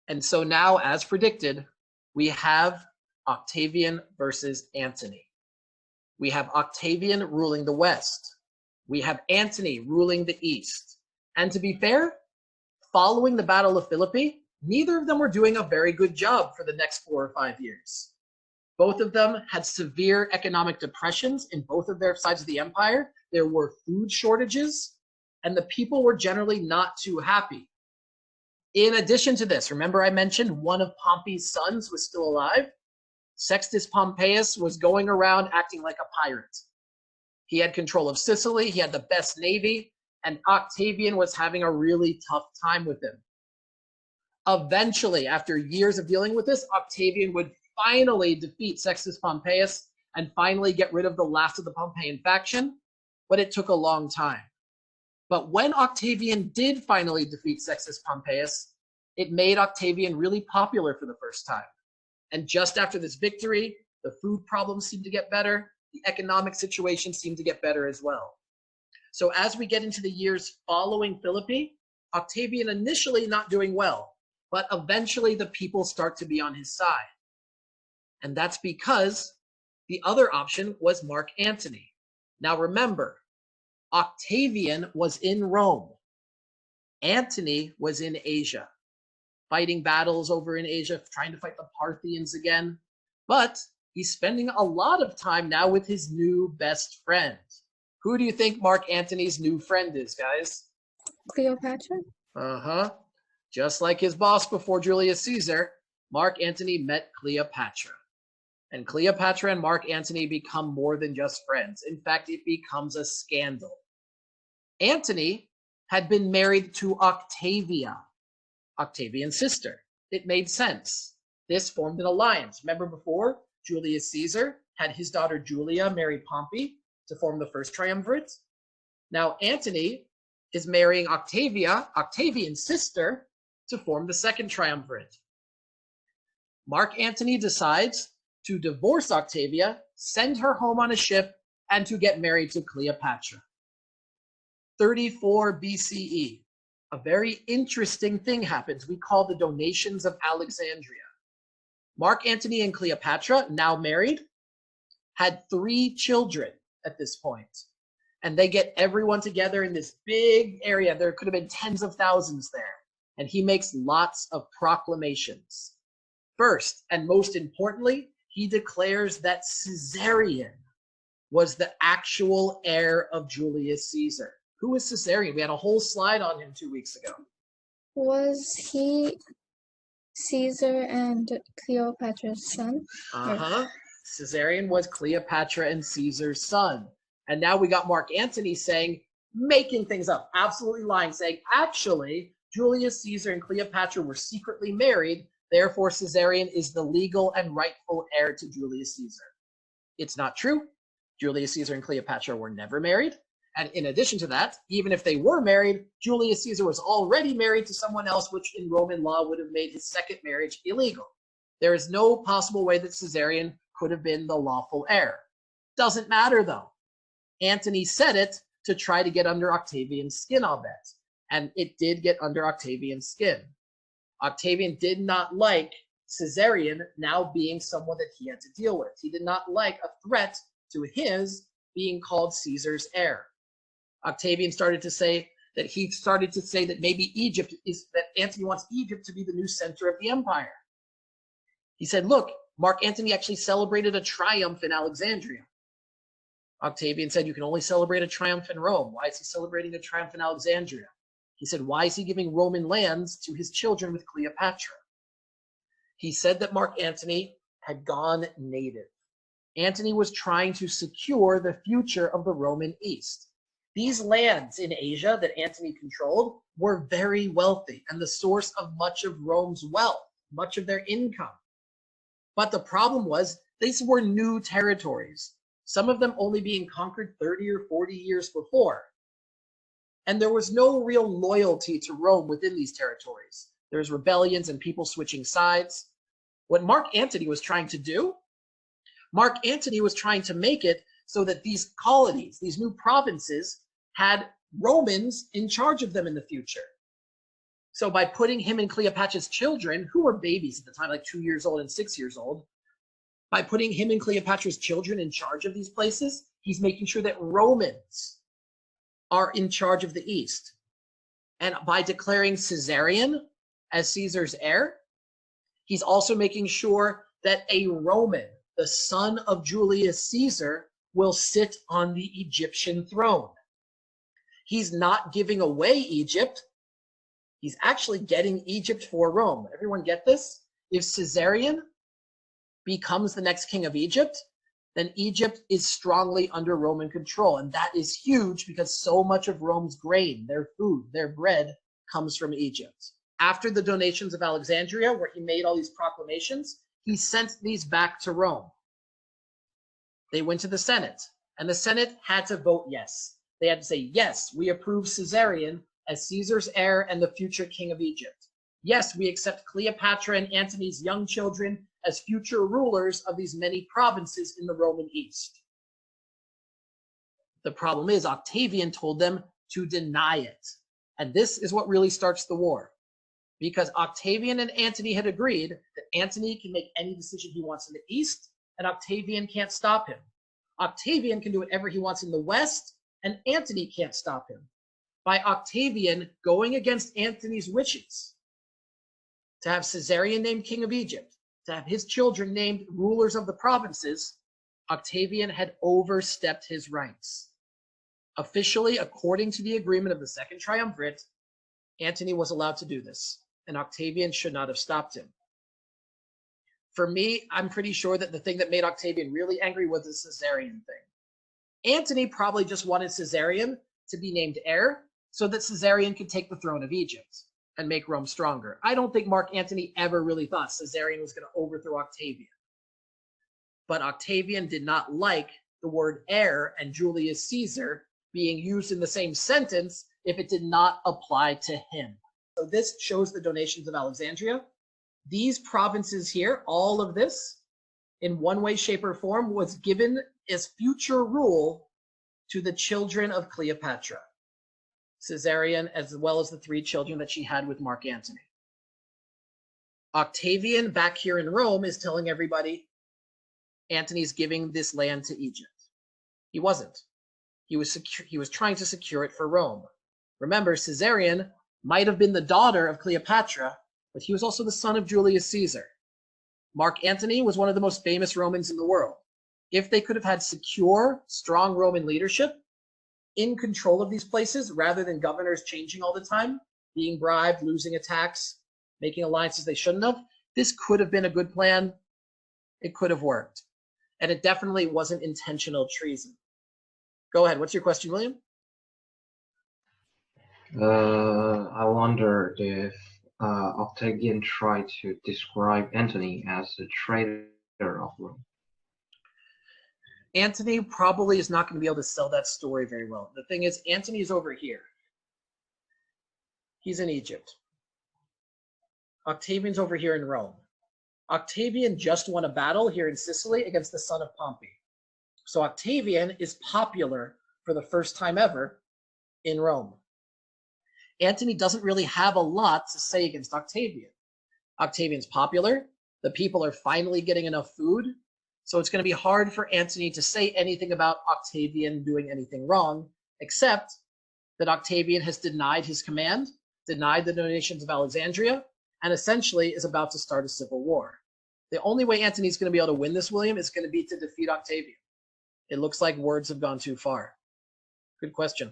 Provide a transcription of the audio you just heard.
And so now, as predicted, we have Octavian versus Antony. We have Octavian ruling the West. We have Antony ruling the East. And to be fair, following the Battle of Philippi, neither of them were doing a very good job for the next 4 or 5 years. Both of them had severe economic depressions in both of their sides of the empire. There were food shortages, and the people were generally not too happy. In addition to this, remember I mentioned one of Pompey's sons was still alive? Sextus Pompeius was going around acting like a pirate. He had control of Sicily, he had the best navy, and Octavian was having a really tough time with him. Eventually, after years of dealing with this, Octavian would finally defeat Sextus Pompeius and finally get rid of the last of the Pompeian faction, but it took a long time. But when Octavian did finally defeat Sextus Pompeius, it made Octavian really popular for the first time. And just after this victory, the food problems seemed to get better, the economic situation seemed to get better as well. So as we get into the years following Philippi, Octavian initially not doing well, but eventually the people start to be on his side. And that's because the other option was Mark Antony. Now remember, Octavian was in Rome. Antony was in Asia, fighting battles over in Asia, trying to fight the Parthians again. But he's spending a lot of time now with his new best friend. Who do you think Mark Antony's new friend is, guys? Cleopatra? Uh-huh. Just like his boss before Julius Caesar, Mark Antony met Cleopatra. And Cleopatra and Mark Antony become more than just friends. In fact, it becomes a scandal. Antony had been married to Octavia, Octavian's sister. It made sense. This formed an alliance. Remember before, Julius Caesar had his daughter Julia marry Pompey to form the first triumvirate. Now Antony is marrying Octavia, Octavian's sister, to form the second triumvirate. Mark Antony decides to divorce Octavia, send her home on a ship, and to get married to Cleopatra. 34 BCE. A very interesting thing happens. We call the donations of Alexandria. Mark Antony and Cleopatra, now married, had 3 children at this point. And they get everyone together in this big area. There could have been tens of thousands there. And he makes lots of proclamations. First, and most importantly, he declares that Caesarion was the actual heir of Julius Caesar. Who is Caesarion? We had a whole slide on him 2 weeks ago. Was he Caesar and Cleopatra's son? Uh-huh. Caesarion was Cleopatra and Caesar's son. And now we got Mark Antony saying, making things up, absolutely lying, saying, actually, Julius Caesar and Cleopatra were secretly married, therefore Caesarion is the legal and rightful heir to Julius Caesar. It's not true. Julius Caesar and Cleopatra were never married. And in addition to that, even if they were married, Julius Caesar was already married to someone else, which in Roman law would have made his second marriage illegal. There is no possible way that Caesarion could have been the lawful heir. Doesn't matter though. Antony said it to try to get under Octavian's skin, I'll bet. And it did get under Octavian's skin. Octavian did not like Caesarion now being someone that he had to deal with. He did not like a threat to his being called Caesar's heir. Octavian started to say that maybe Egypt is, that Antony wants Egypt to be the new center of the empire. He said, look, Mark Antony actually celebrated a triumph in Alexandria. Octavian said, you can only celebrate a triumph in Rome. Why is he celebrating a triumph in Alexandria? He said, why is he giving Roman lands to his children with Cleopatra? He said that Mark Antony had gone native. Antony was trying to secure the future of the Roman East. These lands in Asia that Antony controlled were very wealthy and the source of much of Rome's wealth, much of their income. But the problem was these were new territories, some of them only being conquered 30 or 40 years before. And there was no real loyalty to Rome within these territories. There's rebellions and people switching sides. What Mark Antony was trying to do, Mark Antony was trying to make it so that these colonies, these new provinces, had Romans in charge of them in the future. So by putting him and Cleopatra's children, who were babies at the time, like 2 years old and 6 years old, by putting him and Cleopatra's children in charge of these places, he's making sure that Romans are in charge of the East. And by declaring Caesarion as Caesar's heir, he's also making sure that a Roman, the son of Julius Caesar, will sit on the Egyptian throne. He's not giving away Egypt. He's actually getting Egypt for Rome. Everyone get this? If Caesarion becomes the next king of Egypt, then Egypt is strongly under Roman control. And that is huge because so much of Rome's grain, their food, their bread, comes from Egypt. After the donations of Alexandria, where he made all these proclamations, he sent these back to Rome. They went to the Senate, and the Senate had to vote yes. They had to say, yes, we approve Caesarion as Caesar's heir and the future king of Egypt. Yes, we accept Cleopatra and Antony's young children as future rulers of these many provinces in the Roman East. The problem is Octavian told them to deny it. And this is what really starts the war. Because Octavian and Antony had agreed that Antony can make any decision he wants in the East, and Octavian can't stop him. Octavian can do whatever he wants in the West, and Antony can't stop him. By Octavian going against Antony's wishes to have Caesarion named king of Egypt, to have his children named rulers of the provinces, Octavian had overstepped his rights. Officially, according to the agreement of the Second Triumvirate, Antony was allowed to do this, and Octavian should not have stopped him. For me, I'm pretty sure that the thing that made Octavian really angry was the Caesarion thing. Antony probably just wanted Caesarion to be named heir so that Caesarion could take the throne of Egypt and make Rome stronger. I don't think Mark Antony ever really thought Caesarion was going to overthrow Octavian. But Octavian did not like the word heir and Julius Caesar being used in the same sentence if it did not apply to him. So this shows the donations of Alexandria. These provinces here, all of this, in one way, shape, or form, was given as future rule to the children of Cleopatra, Caesarion, as well as the 3 children that she had with Mark Antony. Octavian, back here in Rome, is telling everybody Antony's giving this land to Egypt. He wasn't. He was trying to secure it for Rome. Remember, Caesarion might have been the daughter of Cleopatra, but he was also the son of Julius Caesar. Mark Antony was one of the most famous Romans in the world. If they could have had secure, strong Roman leadership in control of these places, rather than governors changing all the time, being bribed, losing attacks, making alliances they shouldn't have, this could have been a good plan. It could have worked. And it definitely wasn't intentional treason. Go ahead. What's your question, William? I wondered if Octavian tried to describe Antony as a traitor of Rome. Antony probably is not going to be able to sell that story very well. The thing is, Antony is over here. He's in Egypt. Octavian's over here in Rome. Octavian just won a battle here in Sicily against the son of Pompey. So Octavian is popular for the first time ever in Rome. Antony doesn't really have a lot to say against Octavian. Octavian's popular. The people are finally getting enough food. So it's going to be hard for Antony to say anything about Octavian doing anything wrong, except that Octavian has denied his command, denied the donations of Alexandria, and essentially is about to start a civil war. The only way Antony's going to be able to win this, William, is going to be to defeat Octavian. It looks like words have gone too far. Good question.